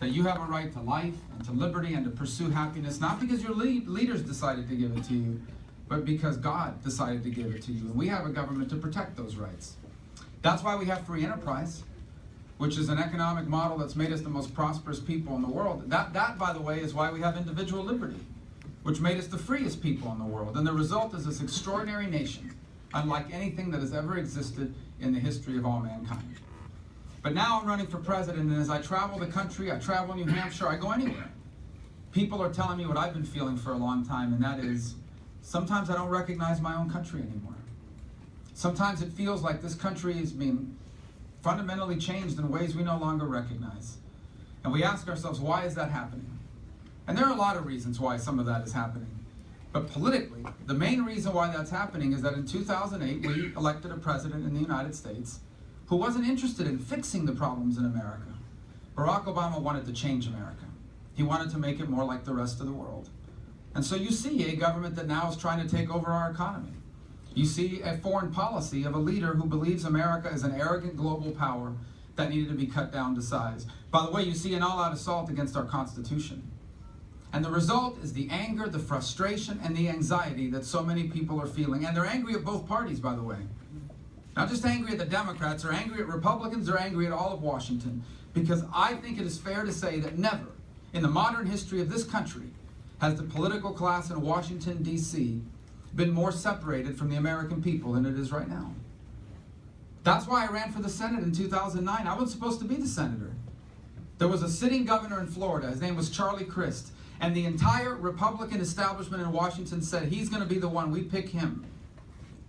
that you have a right to life and to liberty and to pursue happiness, not because your leaders decided to give it to you, but because God decided to give it to you. And we have a government to protect those rights. That's why we have free enterprise, which is an economic model that's made us the most prosperous people in the world. That, by the way, is why we have individual liberty, which made us the freest people in the world. And the result is this extraordinary nation, unlike anything that has ever existed in the history of all mankind. But now I'm running for president, and as I travel the country, I travel New Hampshire, I go anywhere. People are telling me what I've been feeling for a long time, and that is, sometimes I don't recognize my own country anymore. Sometimes it feels like this country is being fundamentally changed in ways we no longer recognize. And we ask ourselves, why is that happening? And there are a lot of reasons why some of that is happening. But politically, the main reason why that's happening is that in 2008, we elected a president in the United States who wasn't interested in fixing the problems in America. Barack Obama wanted to change America. He wanted to make it more like the rest of the world. And so you see a government that now is trying to take over our economy. You see a foreign policy of a leader who believes America is an arrogant global power that needed to be cut down to size. By the way, you see an all-out assault against our Constitution. And the result is the anger, the frustration, and the anxiety that so many people are feeling. And they're angry at both parties, by the way. Not just angry at the Democrats, they're angry at Republicans, they're angry at all of Washington. Because I think it is fair to say that never in the modern history of this country has the political class in Washington, D.C. been more separated from the American people than it is right now. That's why I ran for the Senate in 2009. I wasn't supposed to be the senator. There was a sitting governor in Florida. His name was Charlie Crist. And the entire Republican establishment in Washington said, he's going to be the one, we pick him.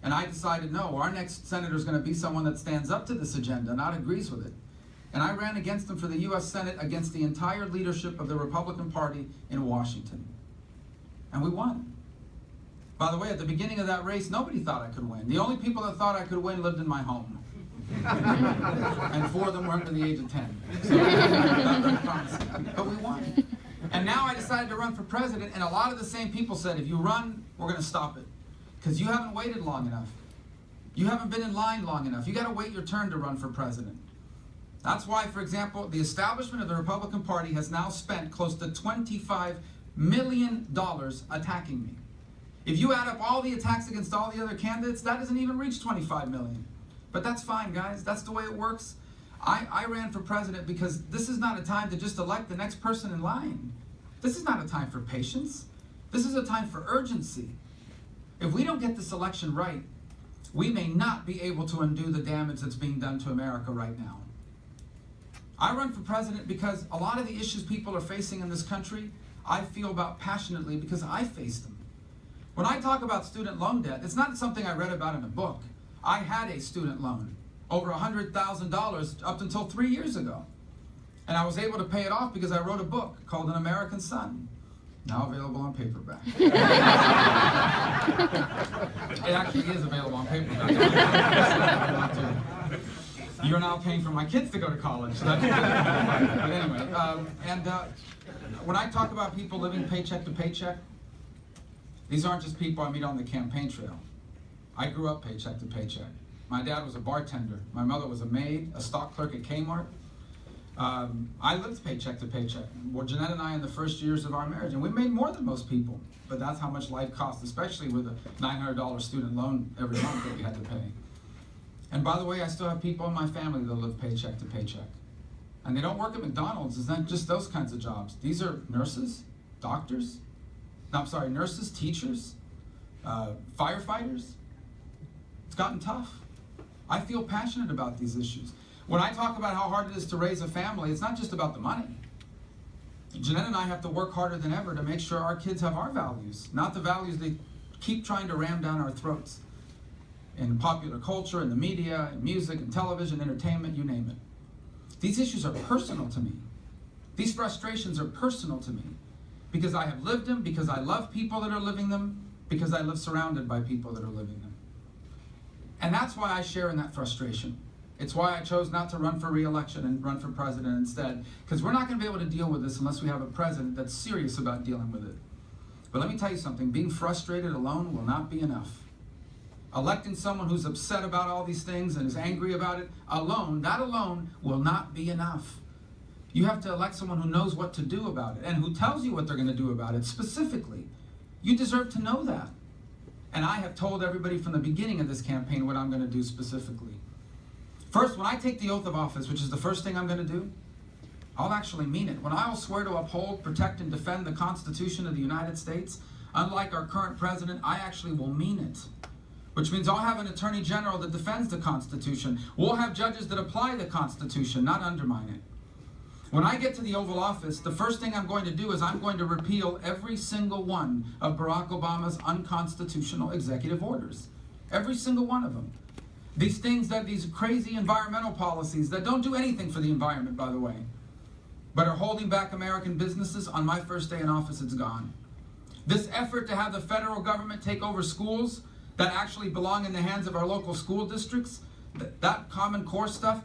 And I decided, no, our next senator is going to be someone that stands up to this agenda, not agrees with it. And I ran against him for the U.S. Senate against the entire leadership of the Republican Party in Washington. And we won. By the way, at the beginning of that race, nobody thought I could win. The only people that thought I could win lived in my home. And 4 of them were under the age of 10. So not very promising. But we won. And now I decided to run for president, and a lot of the same people said, if you run, we're going to stop it. Because you haven't waited long enough. You haven't been in line long enough. You got to wait your turn to run for president. That's why, for example, the establishment of the Republican Party has now spent close to $25 million attacking me. If you add up all the attacks against all the other candidates, that doesn't even reach 25 million. But that's fine, guys. That's the way it works. I ran for president because this is not a time to just elect the next person in line. This is not a time for patience. This is a time for urgency. If we don't get this election right, we may not be able to undo the damage that's being done to America right now. I run for president because a lot of the issues people are facing in this country, I feel about passionately because I face them. When I talk about student loan debt, it's not something I read about in a book. I had a student loan, over $100,000 up until 3 years ago. And I was able to pay it off because I wrote a book called An American Son, now available on paperback. It actually is available on paperback. You're now paying for my kids to go to college. So that's but anyway, when I talk about people living paycheck to paycheck, these aren't just people I meet on the campaign trail. I grew up paycheck to paycheck. My dad was a bartender. My mother was a maid, a stock clerk at Kmart. I lived paycheck to paycheck. Well, Jeanette and I in the first years of our marriage, and we made more than most people. But that's how much life costs, especially with a $900 student loan every month that we had to pay. And by the way, I still have people in my family that live paycheck to paycheck. And they don't work at McDonald's. It's not just those kinds of jobs. These are nurses, doctors, nurses, teachers, firefighters. It's gotten tough. I feel passionate about these issues. When I talk about how hard it is to raise a family, it's not just about the money. Jeanette and I have to work harder than ever to make sure our kids have our values, not the values they keep trying to ram down our throats. In popular culture, in the media, in music, in television, entertainment, you name it. These issues are personal to me. These frustrations are personal to me because I have lived them, because I love people that are living them, because I live surrounded by people that are living them. And that's why I share in that frustration. It's why I chose not to run for re-election and run for president instead, because we're not going to be able to deal with this unless we have a president that's serious about dealing with it. But let me tell you something, being frustrated alone will not be enough. Electing someone who's upset about all these things and is angry about it alone, that alone will not be enough. You have to elect someone who knows what to do about it and who tells you what they're going to do about it specifically. You deserve to know that. And I have told everybody from the beginning of this campaign what I'm going to do specifically. First, when I take the oath of office, which is the first thing I'm going to do, I'll actually mean it. When I will swear to uphold, protect, and defend the Constitution of the United States, unlike our current president, I actually will mean it. Which means I'll have an attorney general that defends the Constitution. We'll have judges that apply the Constitution, not undermine it. When I get to the Oval Office, the first thing I'm going to do is I'm going to repeal every single one of Barack Obama's unconstitutional executive orders. Every single one of them. These things, these crazy environmental policies that don't do anything for the environment, by the way, but are holding back American businesses, on my first day in office, it's gone. This effort to have the federal government take over schools that actually belong in the hands of our local school districts, that Common Core stuff,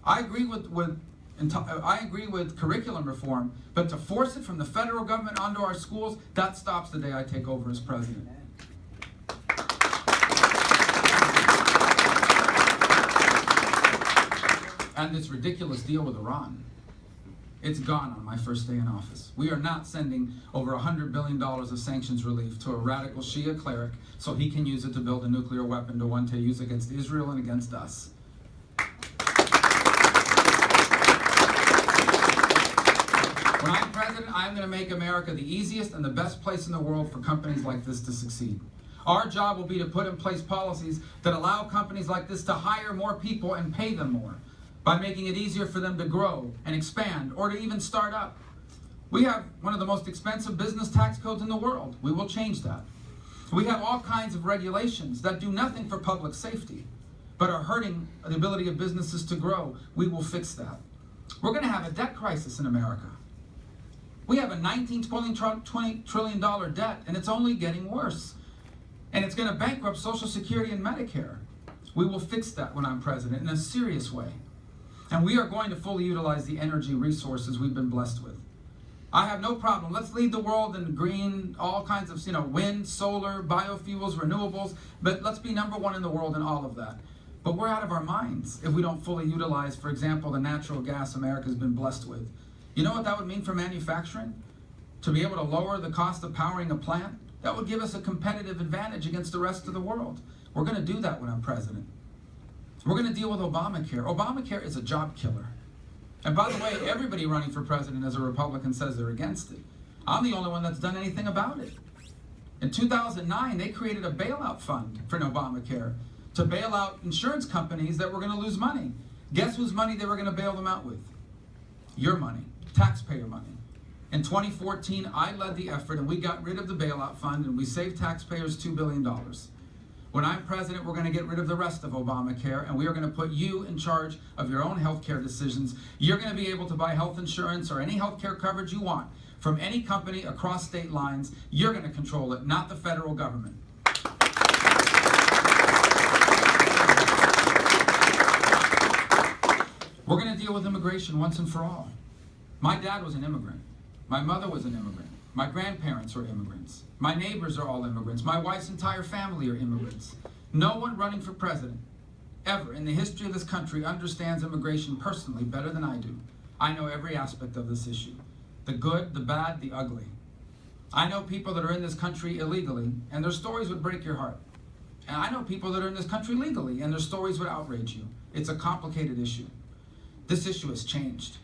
I agree with curriculum reform, but to force it from the federal government onto our schools, that stops the day I take over as president. And this ridiculous deal with Iran, it's gone on my first day in office. We are not sending over $100 billion of sanctions relief to a radical Shia cleric so he can use it to build a nuclear weapon to one day use against Israel and against us. When I'm president, I'm going to make America the easiest and the best place in the world for companies like this to succeed. Our job will be to put in place policies that allow companies like this to hire more people and pay them more, by making it easier for them to grow and expand or to even start up. We have one of the most expensive business tax codes in the world. We will change that. We have all kinds of regulations that do nothing for public safety, but are hurting the ability of businesses to grow. We will fix that. We're going to have a debt crisis in America. We have a $19 trillion debt, and it's only getting worse. And it's going to bankrupt Social Security and Medicare. We will fix that when I'm president in a serious way. And we are going to fully utilize the energy resources we've been blessed with. I have no problem. Let's lead the world in green, all kinds of, wind, solar, biofuels, renewables. But let's be number one in the world in all of that. But we're out of our minds if we don't fully utilize, for example, the natural gas America's been blessed with. You know what that would mean for manufacturing? To be able to lower the cost of powering a plant? That would give us a competitive advantage against the rest of the world. We're going to do that when I'm president. We're going to deal with Obamacare. Obamacare is a job killer. And by the way, everybody running for president as a Republican says they're against it. I'm the only one that's done anything about it. In 2009, they created a bailout fund for Obamacare to bail out insurance companies that were going to lose money. Guess whose money they were going to bail them out with? Your money, taxpayer money. In 2014, I led the effort and we got rid of the bailout fund and we saved taxpayers $2 billion. When I'm president, we're going to get rid of the rest of Obamacare, and we are going to put you in charge of your own health care decisions. You're going to be able to buy health insurance or any health care coverage you want from any company across state lines. You're going to control it, not the federal government. We're going to deal with immigration once and for all. My dad was an immigrant. My mother was an immigrant. My grandparents are immigrants. My neighbors are all immigrants. My wife's entire family are immigrants. No one running for president ever in the history of this country understands immigration personally better than I do. I know every aspect of this issue. The good, the bad, the ugly. I know people that are in this country illegally, and their stories would break your heart. And I know people that are in this country legally, and their stories would outrage you. It's a complicated issue. This issue has changed.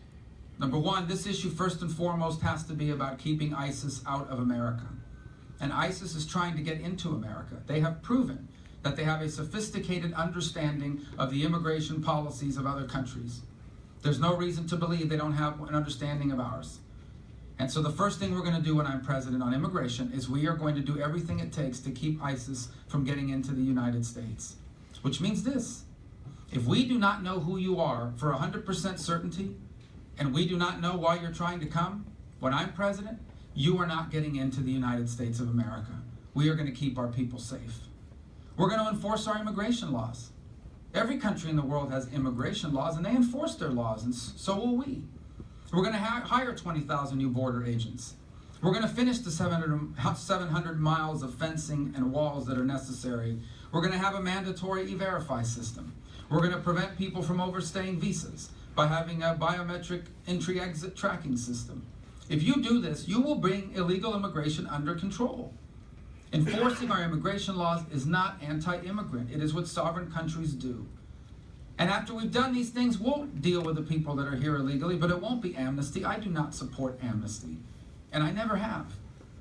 Number one, this issue first and foremost has to be about keeping ISIS out of America. And ISIS is trying to get into America. They have proven that they have a sophisticated understanding of the immigration policies of other countries. There's no reason to believe they don't have an understanding of ours. And so the first thing we're going to do when I'm president on immigration is we are going to do everything it takes to keep ISIS from getting into the United States. Which means this: if we do not know who you are for 100% certainty, and we do not know why you're trying to come, when I'm president, you are not getting into the United States of America. We are going to keep our people safe. We're going to enforce our immigration laws. Every country in the world has immigration laws, and they enforce their laws, and so will we. We're going to hire 20,000 new border agents. We're going to finish the 700 miles of fencing and walls that are necessary. We're going to have a mandatory E-Verify system. We're going to prevent people from overstaying visas by having a biometric entry-exit tracking system. If you do this, you will bring illegal immigration under control. Enforcing our immigration laws is not anti-immigrant. It is what sovereign countries do. And after we've done these things, we'll deal with the people that are here illegally, but it won't be amnesty. I do not support amnesty, and I never have.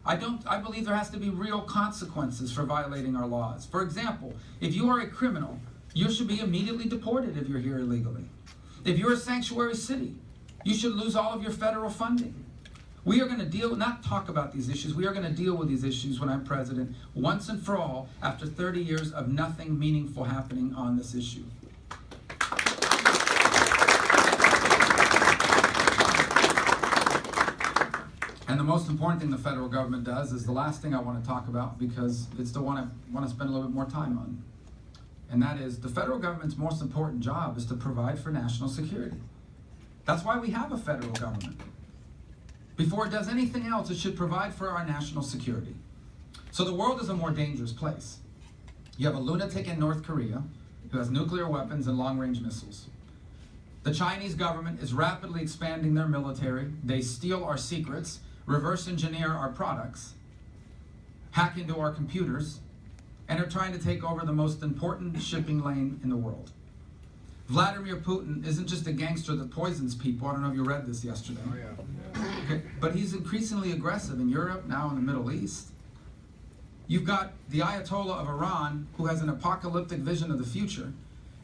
I believe there has to be real consequences for violating our laws. For example, if you are a criminal, you should be immediately deported if you're here illegally. If you're a sanctuary city, you should lose all of your federal funding. We are going to not talk about these issues, we are going to deal with these issues when I'm president, once and for all, after 30 years of nothing meaningful happening on this issue. And the most important thing the federal government does is the last thing I want to talk about, because it's the one I want to spend a little bit more time on. And that is, the federal government's most important job is to provide for national security. That's why we have a federal government. Before it does anything else, it should provide for our national security. So the world is a more dangerous place. You have a lunatic in North Korea who has nuclear weapons and long-range missiles. The Chinese government is rapidly expanding their military. They steal our secrets, reverse engineer our products, hack into our computers, and are trying to take over the most important shipping lane in the world. Vladimir Putin isn't just a gangster that poisons people. I don't know if you read this yesterday. Oh, yeah. Okay. But he's increasingly aggressive in Europe, now in the Middle East. You've got the Ayatollah of Iran, who has an apocalyptic vision of the future,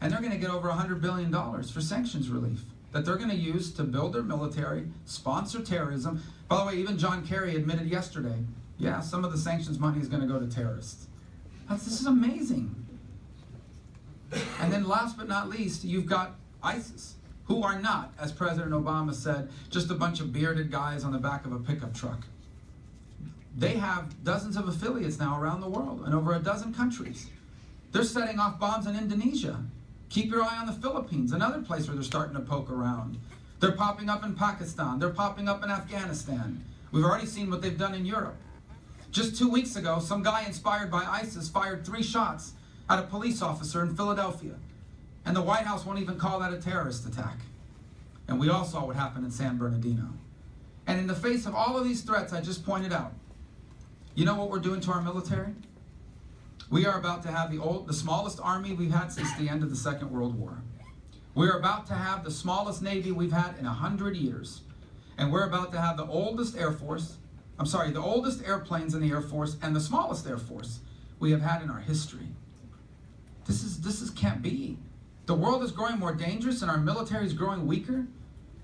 and they're going to get over $100 billion for sanctions relief that they're going to use to build their military, sponsor terrorism. By the way, even John Kerry admitted yesterday, yeah, some of the sanctions money is going to go to terrorists. This is amazing. And then last but not least, you've got ISIS, who are not, as President Obama said, just a bunch of bearded guys on the back of a pickup truck. They have dozens of affiliates now around the world in over a dozen countries. They're setting off bombs in Indonesia. Keep your eye on the Philippines, another place where they're starting to poke around. They're popping up in Pakistan. They're popping up in Afghanistan. We've already seen what they've done in Europe. Just 2 weeks ago, some guy inspired by ISIS fired 3 shots at a police officer in Philadelphia. And the White House won't even call that a terrorist attack. And we all saw what happened in San Bernardino. And in the face of all of these threats I just pointed out, you know what we're doing to our military? We are about to have the smallest army we've had since the end of the Second World War. We're about to have the smallest Navy we've had in 100 years. And we're about to have the oldest Air Force, the oldest airplanes in the Air Force and the smallest Air Force we have had in our history. This can't be. The world is growing more dangerous and our military is growing weaker.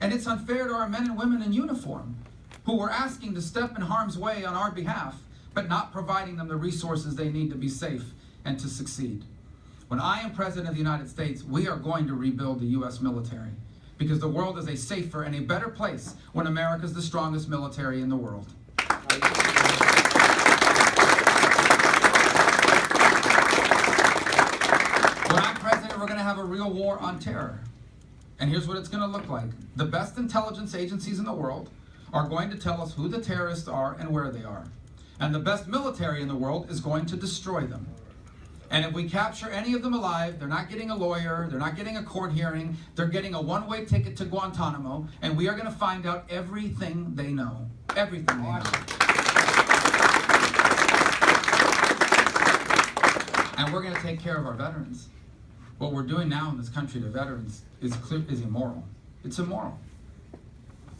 And it's unfair to our men and women in uniform who we're asking to step in harm's way on our behalf, but not providing them the resources they need to be safe and to succeed. When I am President of the United States, we are going to rebuild the U.S. military, because the world is a safer and a better place when America is the strongest military in the world. When I'm president, we're going to have a real war on terror. And here's what it's going to look like. The best intelligence agencies in the world are going to tell us who the terrorists are and where they are. And the best military in the world is going to destroy them. And if we capture any of them alive, they're not getting a lawyer, they're not getting a court hearing, they're getting a one-way ticket to Guantanamo, and we are going to find out everything they know. Everything they know. And we're going to take care of our veterans. What we're doing now in this country to veterans is immoral. It's immoral.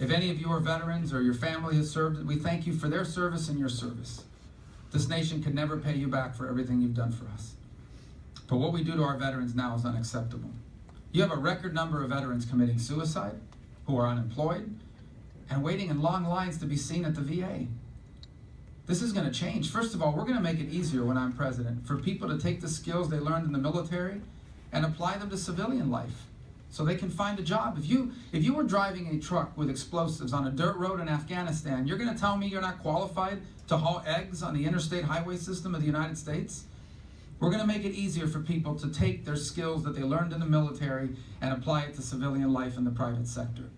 If any of you are veterans or your family has served, we thank you for their service and your service. This nation can never pay you back for everything you've done for us. But what we do to our veterans now is unacceptable. You have a record number of veterans committing suicide, who are unemployed, and waiting in long lines to be seen at the VA. This is going to change. First of all, we're going to make it easier when I'm president for people to take the skills they learned in the military and apply them to civilian life, so they can find a job. If you were driving a truck with explosives on a dirt road in Afghanistan, you're going to tell me you're not qualified to haul eggs on the interstate highway system of the United States? We're going to make it easier for people to take their skills that they learned in the military and apply it to civilian life in the private sector.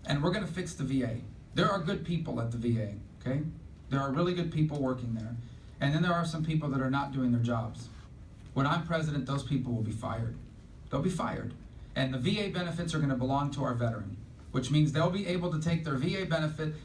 And we're going to fix the VA. There are good people at the VA, okay? There are really good people working there. And then there are some people that are not doing their jobs. When I'm president, those people will be fired. They'll be fired. And the VA benefits are going to belong to our veteran, which means they'll be able to take their VA benefit